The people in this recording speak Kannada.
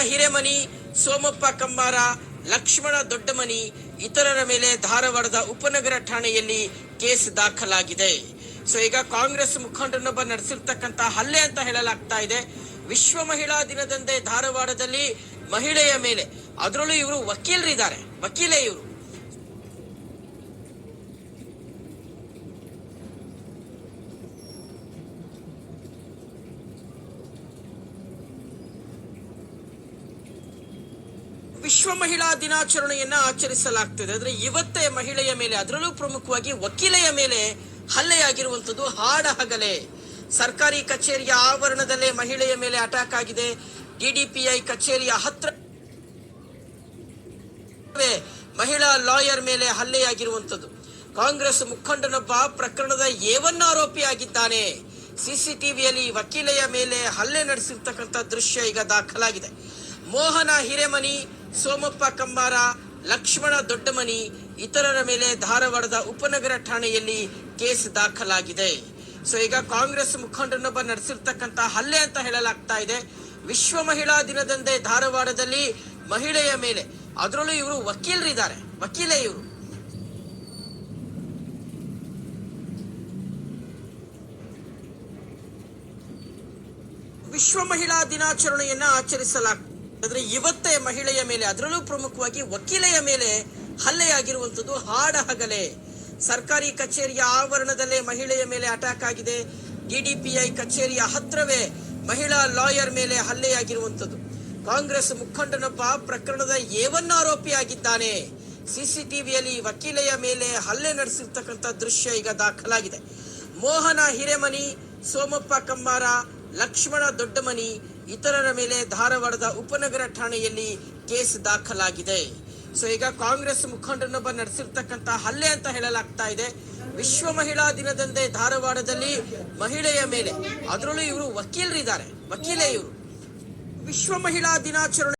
ಹಿರೇಮನಿ, ಸೋಮಪ್ಪ ಕಮ್ಮಾರ, ಲಕ್ಷ್ಮಣ ದೊಡ್ಡಮನಿ ಇತರರ ಮೇಲೆ ಧಾರವಾಡದ ಉಪನಗರ ಠಾಣೆಯಲ್ಲಿ ಕೇಸ್ ದಾಖಲಾಗಿದೆ. ಸೊ ಈಗ ಕಾಂಗ್ರೆಸ್ ಮುಖಂಡನೊಬ್ಬ ನಡೆಸಿರ್ತಕ್ಕಂತ ಹಲ್ಲೆ ಅಂತ ಹೇಳಲಾಗ್ತಾ ಇದೆ. ವಿಶ್ವ ಮಹಿಳಾ ದಿನದಂದೇ ಧಾರವಾಡದಲ್ಲಿ ಮಹಿಳೆಯ ಮೇಲೆ, ಅದರಲ್ಲೂ ಇವರು ವಕೀಲರಿದ್ದಾರೆ, ವಕೀಲೆ ಇವರು. ವಿಶ್ವ ಮಹಿಳಾ ದಿನಾಚರಣೆಯನ್ನ ಆಚರಿಸಲಾಗ್ತದೆ. ಆದ್ರೆ ಇವತ್ತೇ ಮಹಿಳೆಯ ಮೇಲೆ, ಅದರಲ್ಲೂ ಪ್ರಮುಖವಾಗಿ ವಕೀಲೆಯ ಮೇಲೆ ಹಲ್ಲೆಯಾಗಿರುವಂತದ್ದು ಹಾಡಹಗಲೇ. ಸರ್ಕಾರಿ ಕಚೇರಿಯ ಆವರಣದಲ್ಲೇ ಮಹಿಳೆಯ ಮೇಲೆ ಅಟ್ಯಾಕ್ ಆಗಿದೆ. ಡಿಡಿಪಿಐ ಕಚೇರಿಯ ಹತ್ರ ಮಹಿಳಾ ಲಾಯರ್ ಮೇಲೆ ಹಲ್ಲೆಯಾಗಿರುವಂತದ್ದು. ಕಾಂಗ್ರೆಸ್ ಮುಖಂಡನೊಬ್ಬ ಪ್ರಕರಣದ A1 ಆರೋಪಿಯಾಗಿದ್ದಾನೆ. ಸಿಸಿಟಿವಿಯಲ್ಲಿ ವಕೀಲೆಯ ಮೇಲೆ ಹಲ್ಲೆ ನಡೆಸಿರ್ತಕ್ಕಂಥ ದೃಶ್ಯ ಈಗ ದಾಖಲಾಗಿದೆ. ಮೋಹನ ಹಿರೇಮನಿ, ಸೋಮಪ್ಪ ಕಮ್ಮಾರ, ಲಕ್ಷ್ಮಣ ದೊಡ್ಡಮನಿ ಇತರರ ಮೇಲೆ ಧಾರವಾಡದ ಉಪನಗರ ಠಾಣೆಯಲ್ಲಿ ಕೇಸ್ ದಾಖಲಾಗಿದೆ. ಸೊ ಈಗ ಕಾಂಗ್ರೆಸ್ ಮುಖಂಡನೊಬ್ಬ ನಡೆಸಿರ್ತಕ್ಕಂತ ಹಲ್ಲೆ ಅಂತ ಹೇಳಲಾಗ್ತಾ ಇದೆ. ವಿಶ್ವ ಮಹಿಳಾ ದಿನದಂದೇ ಧಾರವಾಡದಲ್ಲಿ ಮಹಿಳೆಯ ಮೇಲೆ, ಅದರಲ್ಲೂ ಇವರು ವಕೀಲರಿದ್ದಾರೆ, ವಕೀಲೆ ಇವರು. ವಿಶ್ವ ಮಹಿಳಾ ದಿನಾಚರಣೆಯನ್ನ ಆಚರಿಸಲಾಗ್ತದೆ. ಆದ್ರೆ ಇವತ್ತೇ ಮಹಿಳೆಯ ಮೇಲೆ, ಅದರಲ್ಲೂ ಪ್ರಮುಖವಾಗಿ ವಕೀಲೆಯ ಮೇಲೆ ಹಲ್ಲೆಯಾಗಿರುವಂತದ್ದು ಹಾಡಹಗಲೇ. ಸರ್ಕಾರಿ ಕಚೇರಿಯ ಆವರಣದಲ್ಲೇ ಮಹಿಳೆಯ ಮೇಲೆ ಅಟ್ಯಾಕ್ ಆಗಿದೆ. ಡಿಡಿಪಿಐ ಕಚೇರಿಯ ಹತ್ರವೇ ಮಹಿಳಾ ಲಾಯರ್ ಮೇಲೆ ಹಲ್ಲೆಯಾಗಿರುವಂತದ್ದು. ಕಾಂಗ್ರೆಸ್ ಮುಖಂಡನೊಬ್ಬ ಪ್ರಕರಣದ A1 ಆರೋಪಿಯಾಗಿದ್ದಾನೆ. ಸಿಸಿಟಿವಿಯಲ್ಲಿ ವಕೀಲೆಯ ಮೇಲೆ ಹಲ್ಲೆ ನಡೆಸಿರ್ತಕ್ಕಂಥ ದೃಶ್ಯ ಈಗ ದಾಖಲಾಗಿದೆ. ಮೋಹನ ಹಿರೇಮನಿ, ಸೋಮಪ್ಪ ಕಮ್ಮಾರ, ಲಕ್ಷ್ಮಣ ದೊಡ್ಡಮನಿ ಇತರರ ಮೇಲೆ ಧಾರವಾಡದ ಉಪನಗರ ಠಾಣೆಯಲ್ಲಿ ಕೇಸ್ ದಾಖಲಾಗಿದೆ. ಸೊ ಈಗ ಕಾಂಗ್ರೆಸ್ ಮುಖಂಡನೊಬ್ಬ ನಡೆಸಿರ್ತಕ್ಕಂತ ಹಲ್ಲೆ ಅಂತ ಹೇಳಲಾಗ್ತಾ ಇದೆ. ವಿಶ್ವ ಮಹಿಳಾ ದಿನದಂದೇ ಧಾರವಾಡದಲ್ಲಿ ಮಹಿಳೆಯ ಮೇಲೆ, ಅದರಲ್ಲೂ ಇವರು ವಕೀಲರಿದ್ದಾರೆ, ವಕೀಲೆ ಇವರು. ವಿಶ್ವ ಮಹಿಳಾ ದಿನಾಚರಣೆ